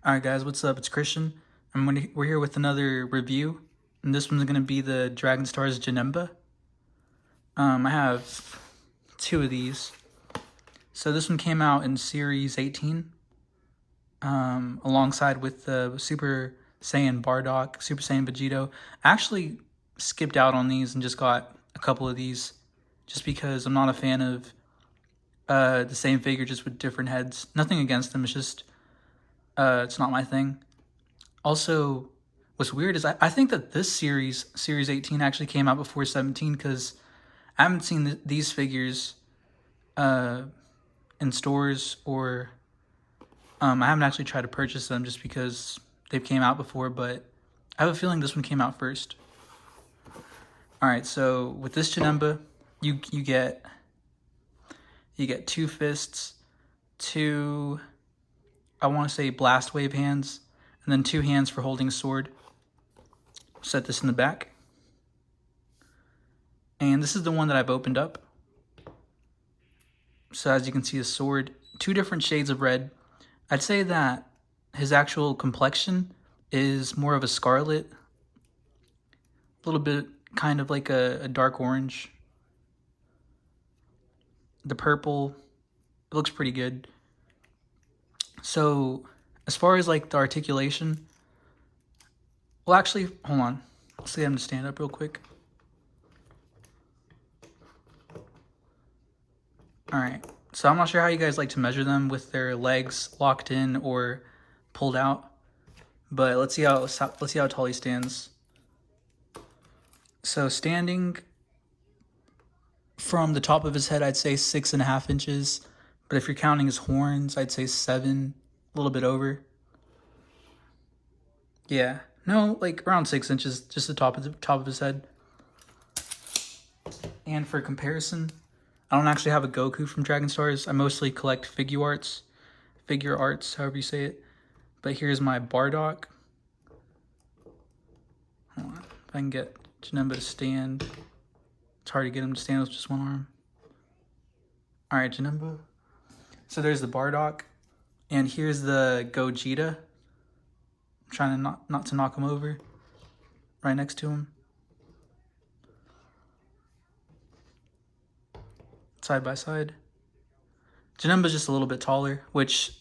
Alright guys, what's up? It's Christian. We're here with another review, and this one's going to be the Dragon Stars Janemba. I have two of these. So this one came out in Series 18, alongside with the Super Saiyan Bardock, Super Saiyan Vegito. I actually skipped out on these and just got a couple of these, just because I'm not a fan of the same figure just with different heads. Nothing against them, it's just it's not my thing. Also, what's weird is I think that this Series 18, actually came out before 17, because I haven't seen these figures in stores, or I haven't actually tried to purchase them just because they've came out before, but I have a feeling this one came out first. Alright, so with this Janemba, you get two fists, two, I want to say, blast wave hands, and then two hands for holding a sword. Set this in the back. And this is the one that I've opened up. So as you can see, a sword, two different shades of red. I'd say that his actual complexion is more of a scarlet, a little bit kind of like a dark orange. The purple, it looks pretty good. So as far as like the articulation, well, actually, hold on. Let's get him to stand up real quick. Alright, so I'm not sure how you guys like to measure them with their legs locked in or pulled out, but let's see how tall he stands. So standing from the top of his head, I'd say 6.5 inches, but if you're counting his horns, I'd say 7, a little bit over. Yeah, no, like around 6 inches, just the top of his head. And for comparison, I don't actually have a Goku from Dragon Stars. I mostly collect figure arts, however you say it. But here's my Bardock. Hold on, if I can get Janemba to stand. It's hard to get him to stand with just one arm. Alright, Janemba. So there's the Bardock. And here's the Gogeta. I'm trying to not to knock him over. Right next to him. Side by side. Janemba's just a little bit taller, which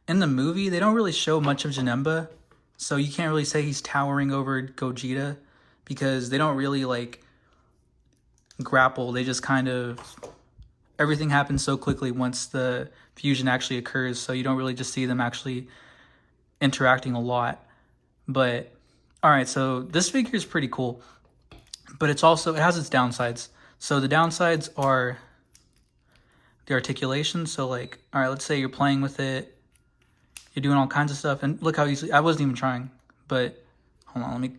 in the movie, they don't really show much of Janemba. So you can't really say he's towering over Gogeta, because they don't really like grapple. They just kind of, everything happens so quickly once the fusion actually occurs, so you don't really just see them actually interacting a lot. But alright, so this figure is pretty cool, but it has its downsides. So the downsides are the articulation. So like, alright, let's say you're playing with it, you're doing all kinds of stuff, and look how easily, I wasn't even trying, but hold on,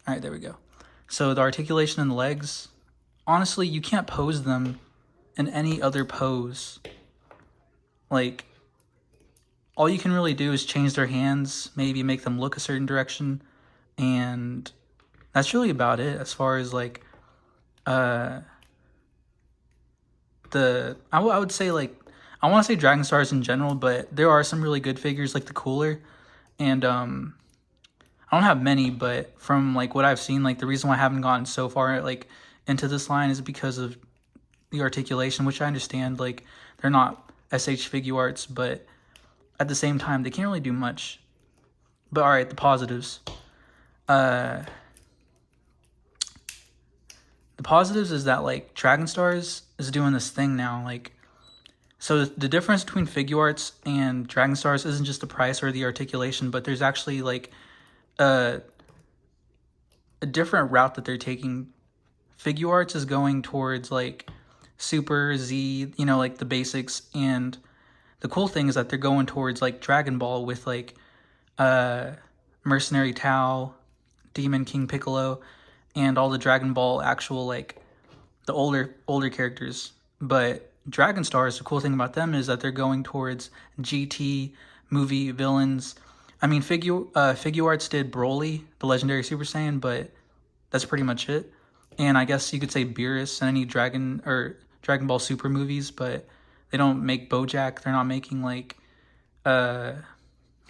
alright, there we go. So the articulation in the legs, honestly, you can't pose them in any other pose. Like, all you can really do is change their hands, maybe make them look a certain direction, and that's really about it as far as like I would say, like, I want to say Dragon Stars in general, but there are some really good figures like the Cooler, and I don't have many, but from like what I've seen, like the reason why I haven't gotten so far like into this line is because of the articulation, which I understand, like they're not SH figure arts, but at the same time they can't really do much. But alright, the positives. The positives is that like Dragon Stars is doing this thing now, like, so the difference between figure arts and Dragon Stars isn't just the price or the articulation, but there's actually like a different route that they're taking. Figure arts is going towards like Super Z, you know, like the basics, and the cool thing is that they're going towards like Dragon Ball with like Mercenary Tao, Demon King Piccolo, and all the Dragon Ball actual, like the older characters. But Dragon Stars, the cool thing about them is that they're going towards GT movie villains. I mean, figure arts did Broly, the legendary Super Saiyan, but that's pretty much it. And I guess you could say Beerus and any Dragon Ball Super movies, but they don't make BoJack. They're not making like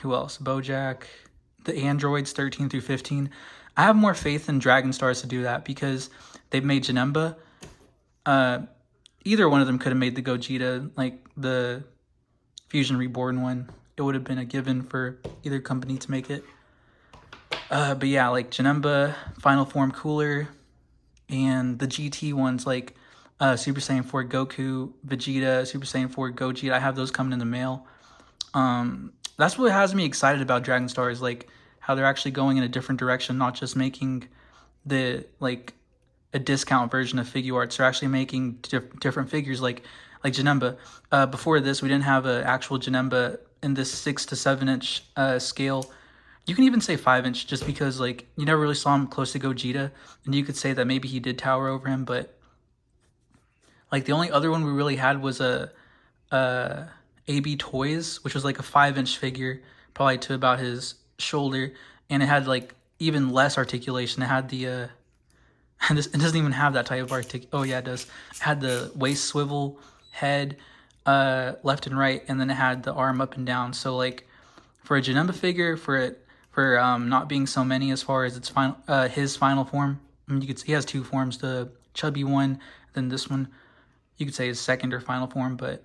Who else? Bojack. The androids 13 through 15. I have more faith in Dragon Stars to do that because they've made Janemba. Either one of them could have made the Gogeta, like the Fusion Reborn one. It would have been a given for either company to make it. But yeah, like Janemba, Final Form Cooler, and the GT ones like Super Saiyan 4 Goku, Vegeta, Super Saiyan 4 Gogeta. I have those coming in the mail. That's what has me excited about Dragon Stars, like how they're actually going in a different direction, not just making the like a discount version of figure arts. They're actually making different figures like Janemba. Before this, we didn't have an actual Janemba in this 6 to 7 inch scale. You can even say 5 inch, just because like you never really saw him close to Gogeta, and you could say that maybe he did tower over him, but like the only other one we really had was a AB Toys, which was like a 5 inch figure, probably to about his shoulder, and it had like even less articulation. It had the and it doesn't even have that type of oh yeah, it does. It had the waist swivel, head, left and right, and then it had the arm up and down. So like for a Janemba figure, for not being so many as far as its final his final form. I mean, you could he has two forms, the chubby one, then this one. You could say his second or final form, but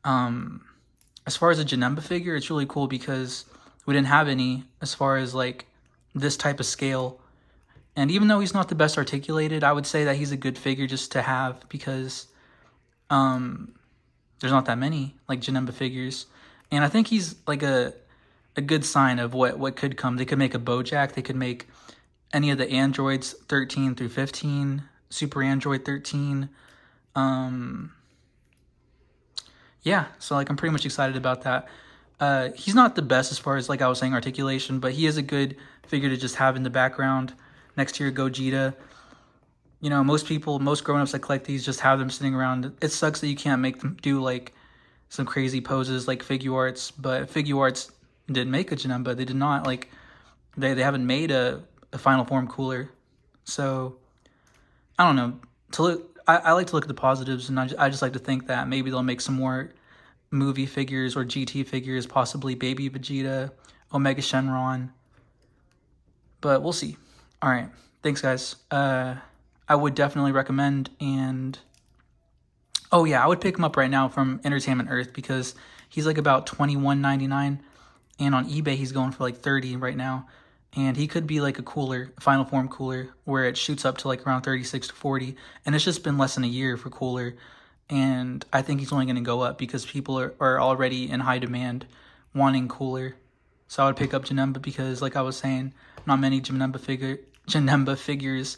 as far as a Janemba figure, it's really cool because we didn't have any as far as like this type of scale. And even though he's not the best articulated, I would say that he's a good figure just to have because there's not that many like Janemba figures. And I think he's like a good sign of what could come. They could make a Bojack. They could make any of the androids 13 through 15, Super Android 13. Yeah, so like I'm pretty much excited about that. He's not the best as far as like I was saying articulation, but he is a good figure to just have in the background next to your Gogeta. You know, most grown-ups that collect these just have them sitting around. It sucks that you can't make them do like some crazy poses like figure arts, but figure arts didn't make a Janemba. They did not like they haven't made a final form cooler. So I don't know. To look I like to look at the positives, and I just like to think that maybe they'll make some more movie figures or GT figures, possibly Baby Vegeta, Omega Shenron. But we'll see. All right. Thanks, guys. I would definitely recommend, and oh yeah, I would pick him up right now from Entertainment Earth because he's like about $21.99, and on eBay he's going for like $30 right now. And he could be like a cooler, final form cooler, where it shoots up to like around 36 to 40. And it's just been less than a year for cooler. And I think he's only going to go up because people are already in high demand wanting cooler. So I would pick up Janemba because, like I was saying, not many Janemba figures,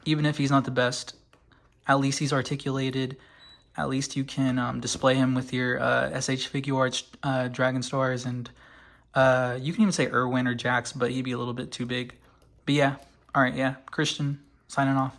even if he's not the best, at least he's articulated. At least you can display him with your SH Figure Arts Dragon Stars, and you can even say Irwin or Jax, but he'd be a little bit too big. But yeah, all right, yeah, Christian, signing off.